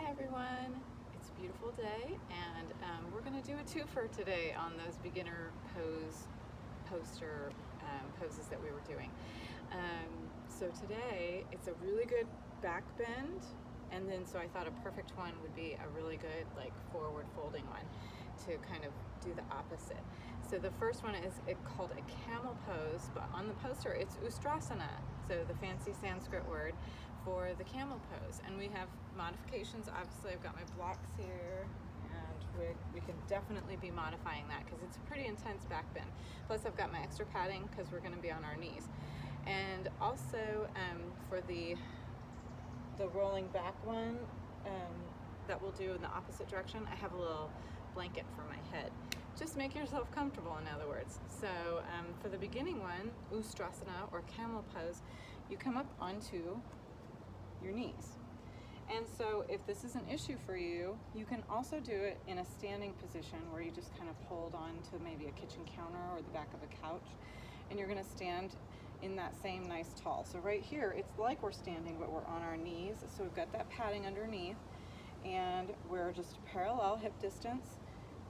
Hi everyone, it's a beautiful day and we're going to do a twofer today on those beginner poster poses that we were doing. So today it's a really good back bend, and then so I thought a perfect one would be a really good like forward folding one to kind of do the opposite. So the first one is called a camel pose, but on the poster it's usthrasana, so the fancy Sanskrit word for the camel pose. And we have modifications. Obviously I've got my blocks here, and we can definitely be modifying that because it's a pretty intense back bend. Plus I've got my extra padding because we're going to be on our knees. And also for the rolling back one that we'll do in the opposite direction, I have a little blanket for my head. Just make yourself comfortable, in other words. So for the beginning one, usthrasana or camel pose, you come up onto your knees. And so if this is an issue for you, you can also do it in a standing position where you just kind of hold on to maybe a kitchen counter or the back of a couch, and you're going to stand in that same nice tall. So right here, it's like we're standing, but we're on our knees. So we've got that padding underneath, and we're just parallel hip distance.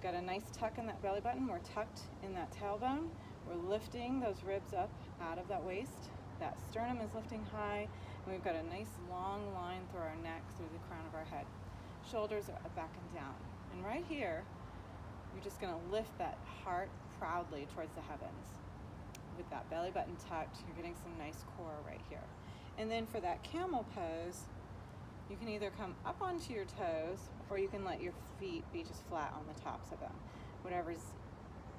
Got a nice tuck in that belly button. We're tucked in that tailbone. We're lifting those ribs up out of that waist. That sternum is lifting high, and we've got a nice long line through our neck, through the crown of our head. Shoulders are back and down. And right here, you're just gonna lift that heart proudly towards the heavens. With that belly button tucked, you're getting some nice core right here. And then for that camel pose, you can either come up onto your toes, or you can let your feet be just flat on the tops of them. Whatever's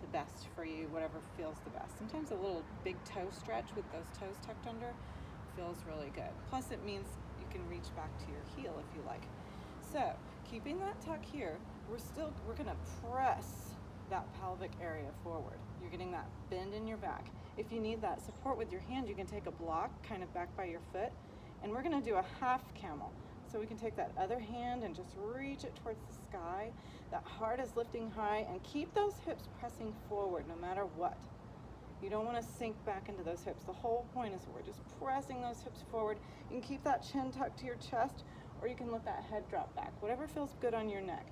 the best for you, whatever feels the best. Sometimes a little big toe stretch with those toes tucked under feels really good. Plus it means you can reach back to your heel if you like. So keeping that tuck here, we're gonna press that pelvic area forward. You're getting that bend in your back. If you need that support with your hand, you can take a block kind of back by your foot, and we're gonna do a half camel. So we can take that other hand and just reach it towards the sky. That heart is lifting high, and keep those hips pressing forward no matter what. You don't want to sink back into those hips. The whole point is we're just pressing those hips forward. You can keep that chin tucked to your chest, or you can let that head drop back, whatever feels good on your neck.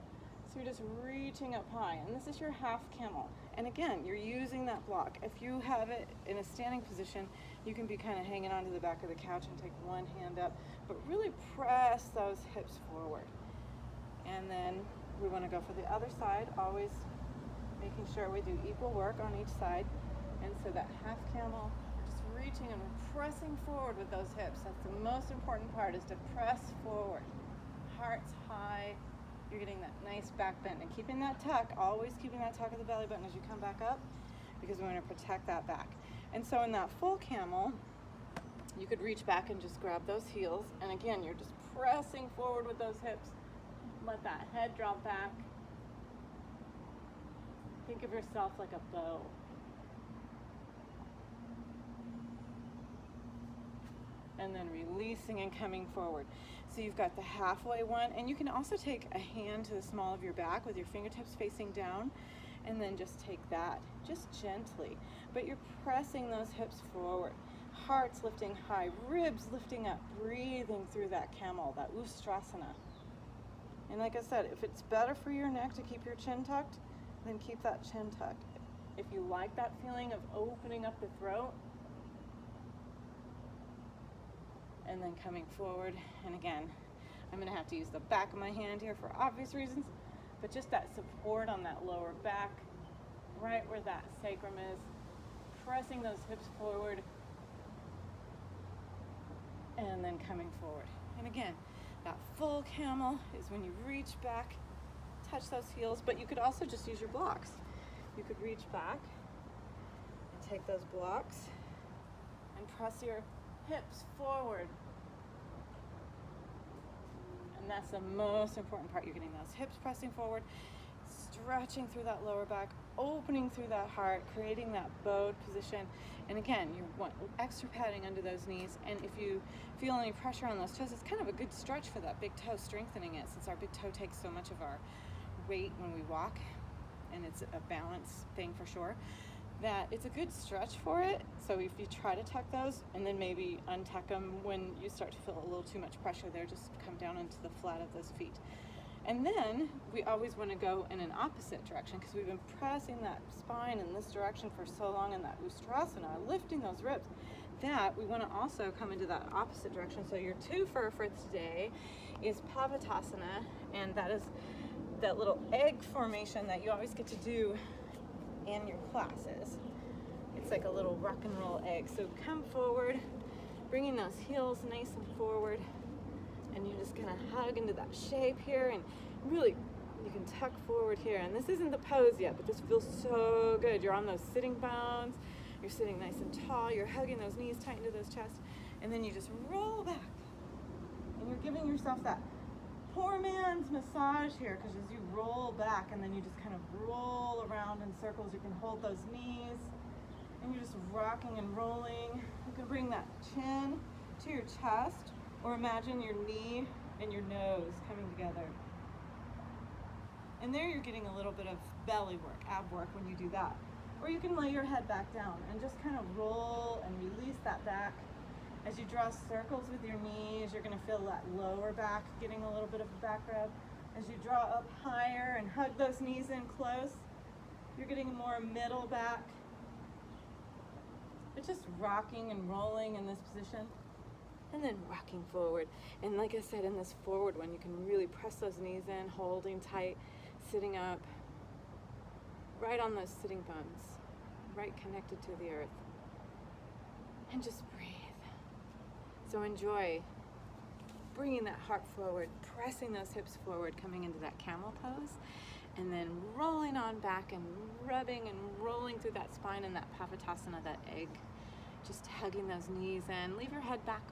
So you're just reaching up high, and this is your half camel. And again, you're using that block. If you have it in a standing position, you can be kind of hanging onto the back of the couch and take one hand up, but really press those hips forward. And then we want to go for the other side, always making sure we do equal work on each side. And so that half camel, just reaching and pressing forward with those hips. That's the most important part, is to press forward. Heart's high. You're getting that nice back bend, and keeping that tuck, always keeping that tuck of the belly button as you come back up, because we want to protect that back. And so in that full camel, you could reach back and just grab those heels, and again, you're just pressing forward with those hips. Let that head drop back. Think of yourself like a bow. And then releasing and coming forward. So you've got the halfway one, and you can also take a hand to the small of your back with your fingertips facing down, and then just take that, just gently. But you're pressing those hips forward. Heart's lifting high, ribs lifting up, breathing through that camel, that usthrasana. And like I said, if it's better for your neck to keep your chin tucked, then keep that chin tucked. If you like that feeling of opening up the throat, and then coming forward, and again, I'm gonna have to use the back of my hand here for obvious reasons, but just that support on that lower back, right where that sacrum is, pressing those hips forward, and then coming forward. And again, that full camel is when you reach back, touch those heels, but you could also just use your blocks. You could reach back and take those blocks and press your hips forward. And that's the most important part. You're getting those hips pressing forward, stretching through that lower back, opening through that heart, creating that bowed position. And again, you want extra padding under those knees. And if you feel any pressure on those toes, it's kind of a good stretch for that big toe, strengthening it, since our big toe takes so much of our weight when we walk, and it's a balance thing for sure. that it's a good stretch for it. So if you try to tuck those and then maybe untuck them when you start to feel a little too much pressure there, just come down into the flat of those feet. And then we always want to go in an opposite direction because we've been pressing that spine in this direction for so long in that usthrasana, lifting those ribs, that we want to also come into that opposite direction. So your twofer for today is pavatasana, and that is that little egg formation that you always get to do in your classes. It's like a little rock and roll egg. So come forward, bringing those heels nice and forward, and you're just gonna hug into that shape here, and really you can tuck forward here. And this isn't the pose yet, but this feels so good. You're on those sitting bones, you're sitting nice and tall, you're hugging those knees tight into those chests, and then you just roll back. And you're giving yourself that poor man's massage here, because as you roll back and then you just kind of roll around in circles, you can hold those knees and you're just rocking and rolling. You can bring that chin to your chest, or imagine your knee and your nose coming together. And there you're getting a little bit of belly work, ab work when you do that. Or you can lay your head back down and just kind of roll and release that back. As you draw circles with your knees, you're going to feel that lower back getting a little bit of a back rub. As you draw up higher and hug those knees in close, you're getting more middle back. But just rocking and rolling in this position. And then rocking forward. And like I said, in this forward one, you can really press those knees in, holding tight, sitting up, right on those sitting bones, right connected to the earth. And just breathe. So enjoy bringing that heart forward, pressing those hips forward, coming into that camel pose, and then rolling on back and rubbing and rolling through that spine in that pavatasana, that egg. Just hugging those knees in. Leave your head back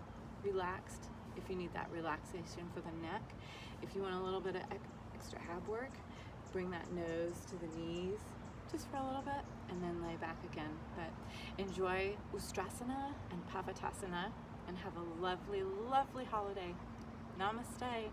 relaxed if you need that relaxation for the neck. If you want a little bit of extra ab work, bring that nose to the knees just for a little bit and then lay back again. But enjoy usthrasana and pavatasana, and have a lovely, lovely holiday. Namaste.